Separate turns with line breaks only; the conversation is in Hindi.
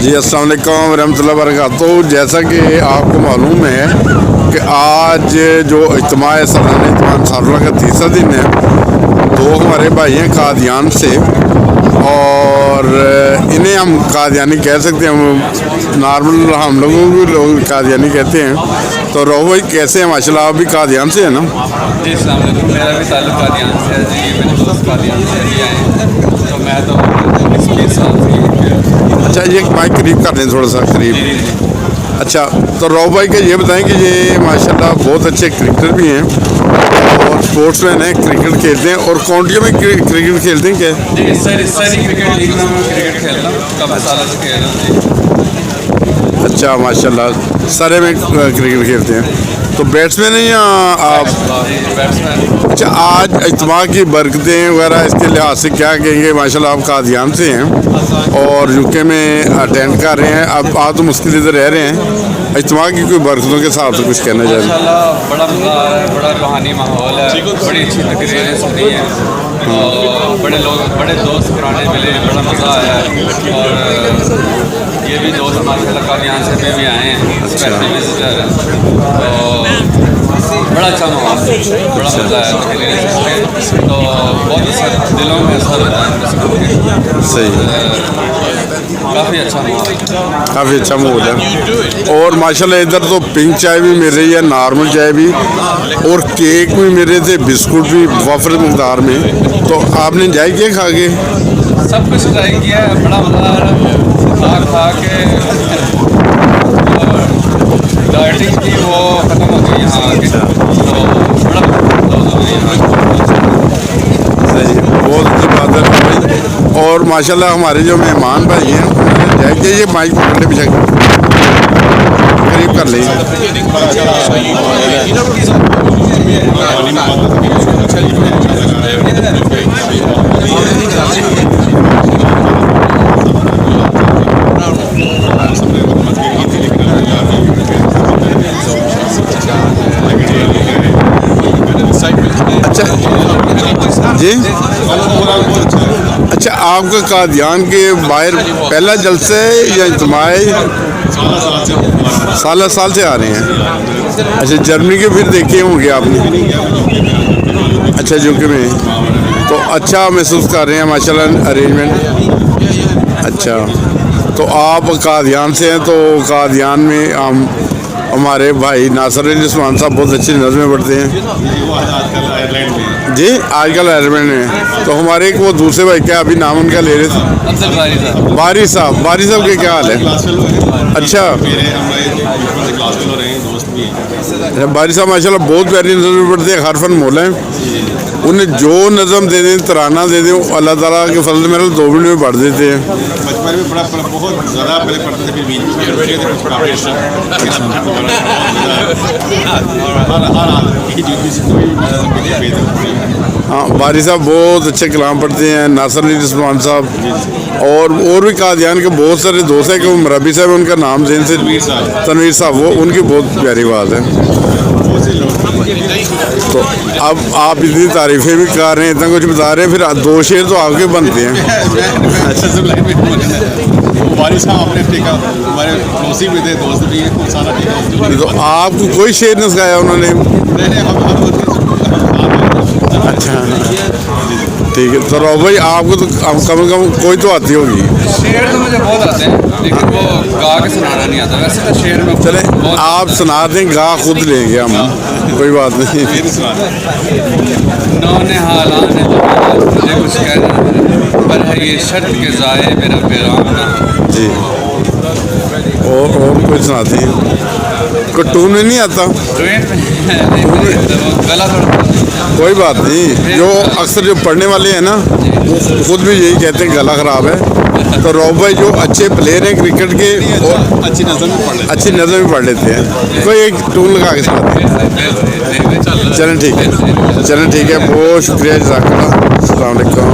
जी अस्सलाम वालेकुम रहमतुल्लाहि व बरकातहू। जैसा कि आपको मालूम है कि आज जो इज्तिमा है सालाना इज्तिमा अंसारुल्लाह का तीसरा दिन है। दो हमारे भाई हैं कादियान से और इन्हें हम कादियानी कह सकते हैं। हम नॉर्मल हम लोगों को भी लोग कादियानी कहते हैं। तो रोहू भाई कैसे हैं? माशाल्लाह आप भी कादियान से है ना?
जी अस्सलाम वालेकुम। मेरा भी ताल्लुक कादियान से है जी। मेरे दोस्त कादियान से भी आए हैं, तो मैं तो 20 साल से।
अच्छा, ये माइक करीब कर दें, थोड़ा सा करीब। अच्छा, तो रोहू भाई का ये बताएं कि ये माशाल्लाह बहुत अच्छे क्रिकेटर भी हैं और स्पोर्ट्समैन हैं, क्रिकेट खेलते हैं और काउंटियों में क्रिकेट खेलते हैं क्या?
जी सारी क्रिकेट लीग में मैं क्रिकेट खेलता हूँ, काफ़ी सालों से खेल रहा हूँ जी।
अच्छा माशाल्लाह, सारे में क्रिकेट खेलते हैं। तो बैट्समैन हैं या आप?
बैट्समैन।
अच्छा, आज इज्तिमा की बरकतें वगैरह इसके लिहाज से क्या कहेंगे? माशाल्लाह आप कादियान से हैं और यूके में अटेंड कर रहे हैं। अब आप तो मुश्किल इधर रह रहे हैं, इज्तिमा की कोई बरकतों के साथ तो कुछ कहना चाहिए?
माशाल्लाह बड़ा मज़ा आ रहा है, बड़ा रूहानी माहौल है, बड़ी अच्छी तकरीरें सुनी हैं और बड़े लोग, बड़े दोस्त पुराने मिले, बड़ा मज़ा आया है। और ये भी दोस्त माशाल्लाह कादियान से भी आए हैं, स्पेशल विजिटर, तो बड़ा अच्छा माहौल, बड़ा मज़ा आया तकरीरें सुन के। तो बहुत असर दिलों में असर होता है।
सही,
काफ़ी अच्छा माहौल,
काफ़ी अच्छा माहौल है। और माशाल्लाह इधर तो पिंक चाय भी मिल रही है, नॉर्मल चाय भी, और केक भी मिल रहे थे, बिस्कुट भी वाफर मकदार में। तो आपने एंजॉय किया खा के?
सब कुछ ट्राई किया है, बड़ा मज़ा आ रहा है खा के। डाइटिंग थी वो ख़त्म हो गई यहाँ आके, तो बड़ा
सही, बहुत अच्छी बात है भाई। और माशाल्लाह हमारे जो मेहमान भाई हैं उन्होंने एंजॉय किया। ये माइक पकड़ने पीछे करीब कर लें। अच्छा जी, अच्छा आपका कादियान के बाहर पहला जलसा है या इज्तिमा है? साल से आ रहे हैं। अच्छा, जर्मनी के फिर देखे होंगे आपने? अच्छा, यूके में तो अच्छा महसूस कर रहे हैं माशाल्लाह अरेंजमेंट। अच्छा, तो आप कादियान से हैं, तो कादियान में हम हमारे भाई नासिर अली उस्मान साहब बहुत अच्छी नज़में पढ़ते हैं जी, आजकल आयरलैंड में। तो हमारे एक वो दूसरे भाई, क्या अभी नाम उनका ले रहे थे? बारी साहब के क्या हाल है? अच्छा, बारी साहब माशाल्लाह बहुत प्यारी नज़म पढ़ते हैं, हरफन मौला हैं। उन्हें जो नज़म दे दें, तराना दे दें, अल्लाह ताला के फजल मेरे 2 मिनट में पढ़ देते हैं।
बचपन में बहुत ज़्यादा पहले पढ़ते थे, फिर बीच
हाँ, बारी साहब बहुत अच्छे कलाम पढ़ते हैं, नासिर अली उस्मान साहब और भी कादियान के बहुत सारे दोस्त हैं कि वो मरबी साहब, उनका नाम जैन से तनवीर साहब, वो उनकी बहुत प्यारी बात है। तो अब आप इतनी तारीफ़ें भी कर रहे हैं, इतना कुछ बता रहे हैं, फिर 2 शेर तो आपके बनते हैं।
हमारे पड़ोसी भी थे, दोस्त भी सारा।
तो आपको कोई शेर नहीं सिखाया उन्होंने? अच्छा, ठीक है। तो रो भाई आपको तो कम से कम कोई तो आती होगी?
शेर तो मुझे बहुत आते हैं, लेकिन वो गा के सुनाना नहीं आता। वैसे तो शेर में
चले आप सुना दें, गा खुद लेंगे हम, कोई बात नहीं।
नौने हालान है तो मुझे कुछ कहना, पर है ये शर्त के ज़ाये मेरा पैगाम ना
जी। और कुछ सुनाते हैं? कोई टून में नहीं आता?
गला थोड़ा,
कोई बात नहीं। जो अक्सर जो पढ़ने वाले हैं ना, वो खुद भी यही कहते हैं गला ख़राब है। तो रॉब भाई जो अच्छे प्लेयर हैं क्रिकेट के और अच्छी नज़र भी पढ़ लेते हैं, कोई एक टून लगा के सुनाते हैं। चलें ठीक है, बहुत शुक्रिया, जज़ाकल्लाह, अस्सलाम वालेकुम।